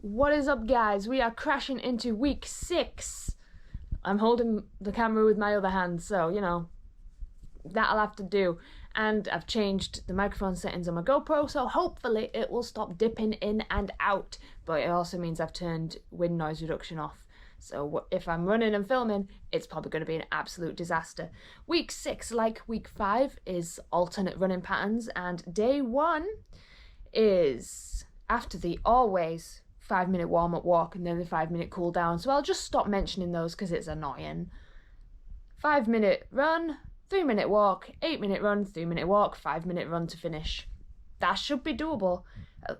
What is up, guys? We are crashing into week 6. I'm holding the camera with my other hand, so, you know, that'll have to do. And I've changed the microphone settings on my GoPro, so hopefully it will stop dipping in and out. But it also means I've turned wind noise reduction off. So if I'm running and filming, it's probably going to be an absolute disaster. Week 6, like week 5, is alternate running patterns, and day 1 is after the always 5-minute warm-up walk and then the 5-minute cool down. So I'll just stop mentioning those because it's annoying. 5-minute run, 3-minute walk, 8-minute run, 3-minute walk, 5-minute run to finish. That should be doable.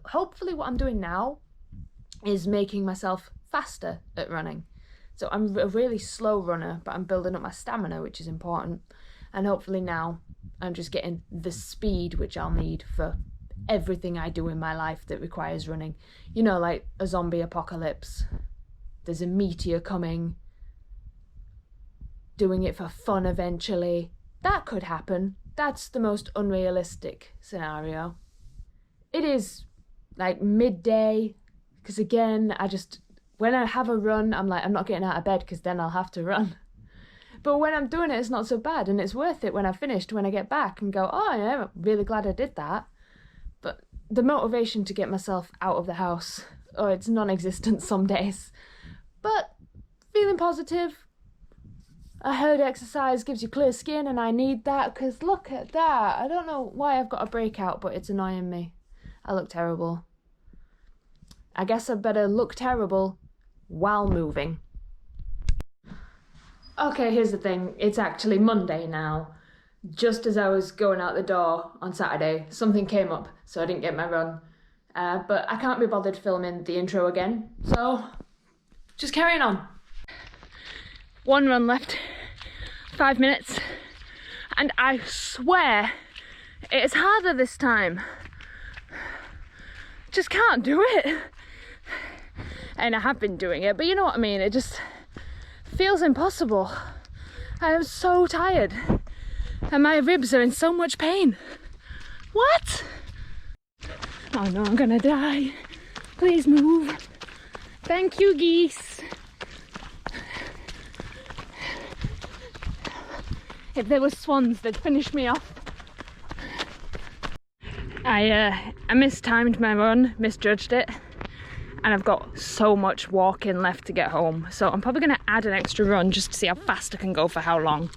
Hopefully what I'm doing now is making myself faster at running. So I'm a really slow runner, but I'm building up my stamina, which is important. And hopefully now I'm just getting the speed which I'll need for everything I do in my life that requires running. You know, like a zombie apocalypse. There's a meteor coming. Doing it for fun eventually. That could happen. That's the most unrealistic scenario. It is like midday, because again, when I have a run, I'm like, I'm not getting out of bed because then I'll have to run. But when I'm doing it, it's not so bad, and it's worth it when I've finished, when I get back and go, oh, yeah, I'm really glad I did that. But the motivation to get myself out of the house, oh, it's non-existent some days. But feeling positive. I heard exercise gives you clear skin, and I need that, because look at that. I don't know why I've got a breakout, but it's annoying me. I look terrible. I guess I better look terrible while moving. Okay, here's the thing. It's actually Monday now. Just as I was going out the door on Saturday, something came up, so I didn't get my run. But I can't be bothered filming the intro again, so just carrying on. 1 run left, 5 minutes, and I swear it's harder this time. Just can't do it. And I have been doing it, but you know what I mean, it just feels impossible. I am so tired. And my ribs are in so much pain. What? Oh no, I'm gonna die. Please move. Thank you, geese. If there were swans, they'd finish me off. I mistimed my run, misjudged it, and I've got so much walking left to get home. So I'm probably gonna add an extra run just to see how fast I can go for how long.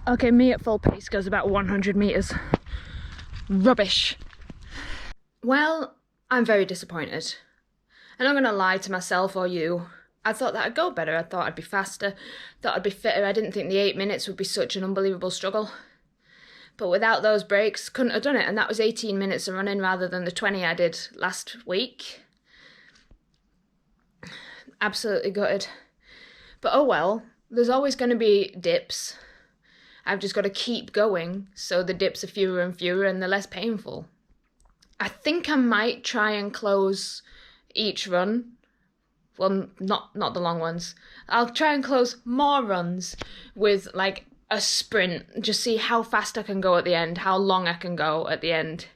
Okay, me at full pace goes about 100 meters. Rubbish. Well, I'm very disappointed. I'm not gonna lie to myself or you. I thought that I'd go better. I thought I'd be faster. Thought I'd be fitter. I didn't think the 8 minutes would be such an unbelievable struggle. But without those breaks, couldn't have done it. And that was 18 minutes of running rather than the 20 I did last week. Absolutely gutted. But oh well, there's always going to be dips. I've just got to keep going, so the dips are fewer and fewer and they're less painful. I think I might try and close each run. Well, not the long ones. I'll try and close more runs with like a sprint. Just see how fast I can go at the end, how long I can go at the end.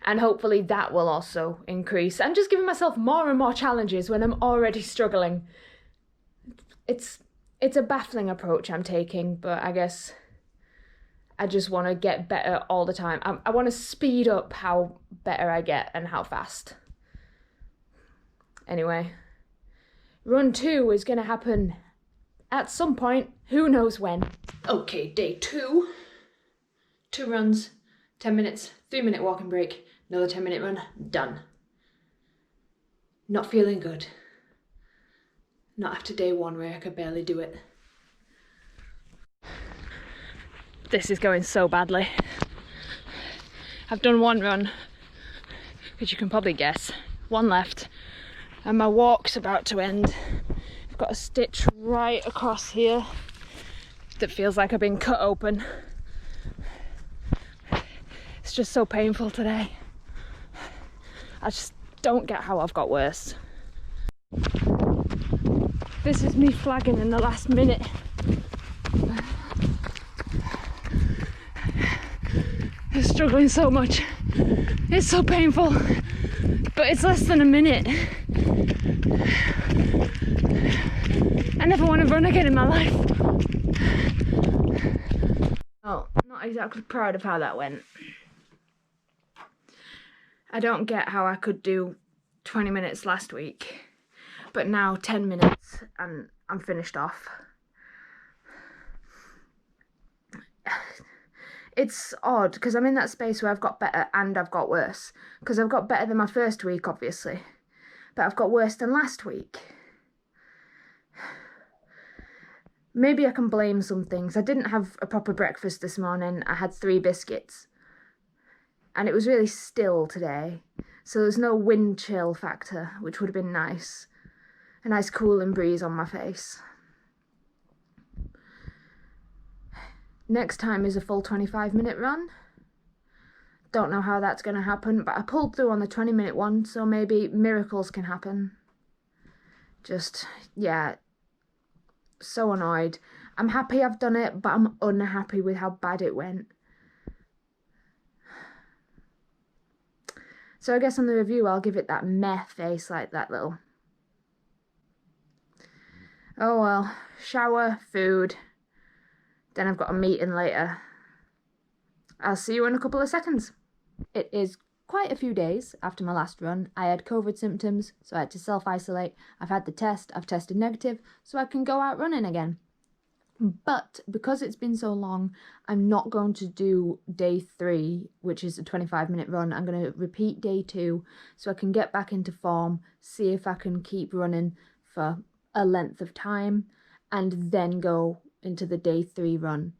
And hopefully that will also increase. I'm just giving myself more and more challenges when I'm already struggling. It's a baffling approach I'm taking, but I guess I just want to get better all the time. I want to speed up how better I get and how fast. Anyway, run 2 is going to happen at some point. Who knows when? Okay, day 2. 2 runs, 10 minutes, 3-minute walking break, another 10-minute run, done. Not feeling good. Not after day 1 where I could barely do it. This is going so badly. I've done 1 run, which you can probably guess. 1 left, and my walk's about to end. I've got a stitch right across here that feels like I've been cut open. It's just so painful today. I just don't get how I've got worse. This is me flagging in the last minute. I'm struggling so much. It's so painful, but it's less than a minute. I never want to run again in my life. Oh, not exactly proud of how that went. I don't get how I could do 20 minutes last week, but now 10 minutes and I'm finished off. It's odd because I'm in that space where I've got better and I've got worse. Because I've got better than my first week, obviously, but I've got worse than last week. Maybe I can blame some things. I didn't have a proper breakfast this morning. I had 3 biscuits. And it was really still today. So there's no wind chill factor, which would have been nice. A nice cooling breeze on my face. Next time is a full 25-minute run. Don't know how that's going to happen, but I pulled through on the 20-minute one, so maybe miracles can happen. Just, yeah, so annoyed. I'm happy I've done it, but I'm unhappy with how bad it went. So I guess on the review I'll give it that meh face, like that little... Oh well, shower, food, then I've got a meeting later. I'll see you in a couple of seconds. It is quite a few days after my last run. I had COVID symptoms, so I had to self-isolate. I've had the test, I've tested negative, so I can go out running again. But because it's been so long, I'm not going to do day 3, which is a 25-minute run. I'm going to repeat day 2 so I can get back into form, see if I can keep running for a length of time, and then go into the day 3 run.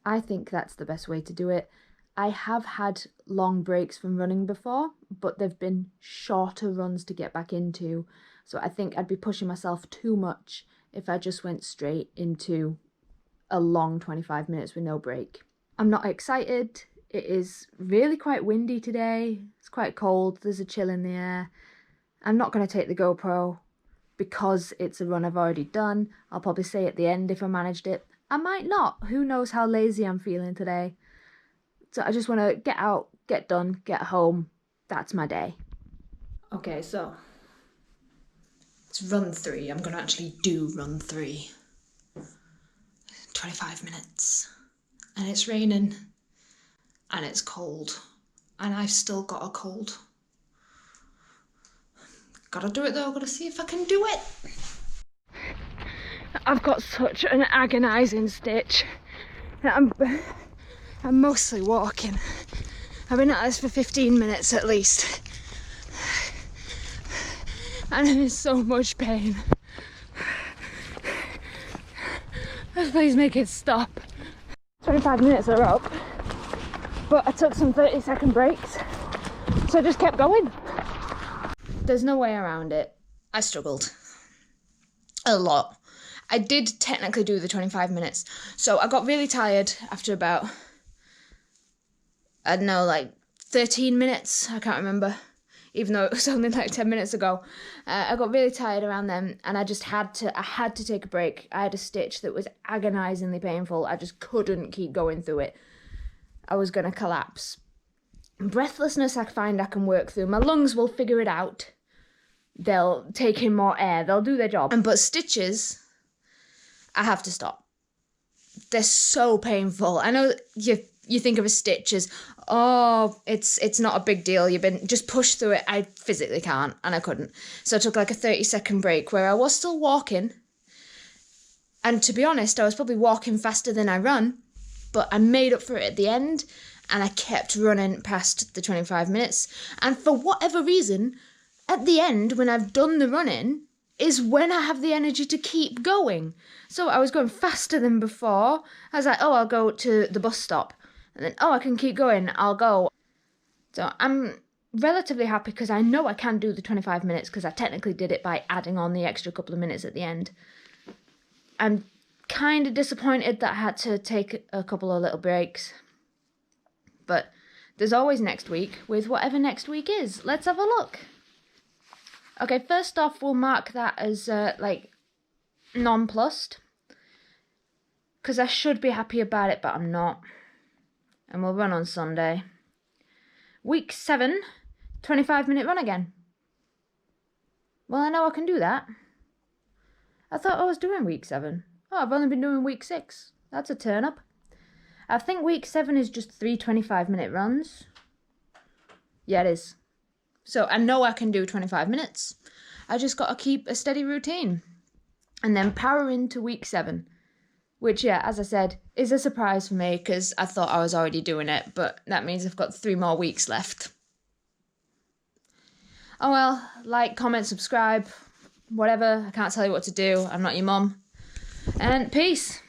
I think that's the best way to do it. I have had long breaks from running before, but they've been shorter runs to get back into. So I think I'd be pushing myself too much if I just went straight into a long 25 minutes with no break. I'm not excited. It is really quite windy today. It's quite cold. There's a chill in the air. I'm not going to take the GoPro because it's a run I've already done. I'll probably say at the end if I managed it. I might not. Who knows how lazy I'm feeling today. So I just want to get out, get done, get home. That's my day. Okay, so it's run 3. I'm going to actually do run 3. 25 minutes. And it's raining. And it's cold. And I've still got a cold. Gotta do it though, gotta see if I can do it. I've got such an agonising stitch that I'm mostly walking. I've been at this for 15 minutes at least. And I'm in so much pain. Please make it stop. 25 minutes are up, but I took some 30-second breaks, so I just kept going. There's no way around it. I struggled a lot. I did technically do the 25 minutes, so I got really tired after about, I don't know, like 13 minutes, I can't remember, even though it was only like 10 minutes ago. I got really tired around then, and I just had to take a break. I had a stitch that was agonisingly painful. I just couldn't keep going through it. I was going to collapse. Breathlessness, I find I can work through. My lungs will figure it out. They'll take in more air. They'll do their job. But stitches, I have to stop. They're so painful. I know you think of a stitch as, oh, it's not a big deal. Just push through it. I physically can't, and I couldn't. So I took like a 30-second break where I was still walking. And to be honest, I was probably walking faster than I run, but I made up for it at the end, and I kept running past the 25 minutes. And for whatever reason, at the end, when I've done the running, is when I have the energy to keep going. So I was going faster than before. I was like, oh, I'll go to the bus stop. And then, oh, I can keep going, I'll go. So I'm relatively happy because I know I can do the 25 minutes because I technically did it by adding on the extra couple of minutes at the end. I'm kind of disappointed that I had to take a couple of little breaks. But there's always next week with whatever next week is. Let's have a look. Okay, first off, we'll mark that as, nonplussed. Because I should be happy about it, but I'm not. And we'll run on Sunday. Week 7, 25-minute run again. Well, I know I can do that. I thought I was doing week 7. Oh, I've only been doing week 6. That's a turn up. I think week 7 is just 3 25-minute runs. Yeah, it is. So I know I can do 25 minutes. I just got to keep a steady routine. And then power into week 7. Which, yeah, as I said, is a surprise for me because I thought I was already doing it. But that means I've got 3 more weeks left. Oh well, like, comment, subscribe, whatever. I can't tell you what to do. I'm not your mum. And peace.